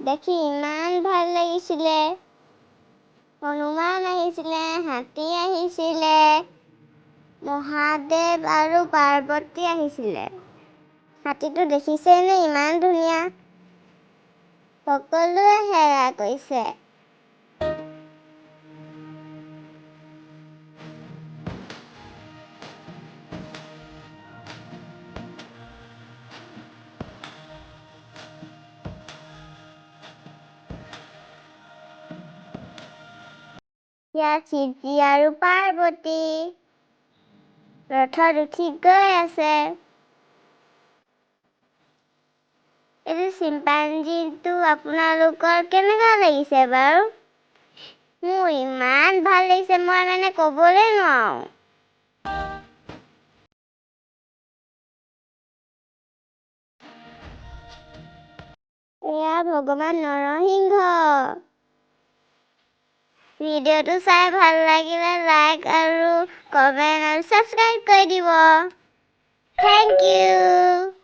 দেখি ইমান ভাল লাগিছিলে। হনুমান আহিছিলে, হাতী আহিছিলে, মহাদেৱ আৰু পাৰ্বতী আহিছিলে। হাতীটো দেখিছেনে ইমান ধুনীয়া? সকলোৱে সেৱা কৰিছে। ইয়াত শিৱজী আৰু পাৰ্বতী ৰথত উঠি গৈ আছে। এইটো চিম্পাঞ্জীটো আপোনালোকৰ কেনেকুৱা লাগিছে বাৰু? মোৰ ইমান ভাল লাগিছে, মই মানে ক'বলৈ নোৱাৰো। এয়া ভগৱান নৰসিংহ। ভিডিঅ'টো চাই ভাল লাগিলে লাইক আৰু কমেণ্ট আৰু ছাবস্ক্ৰাইব কৰি দিব। Thank U.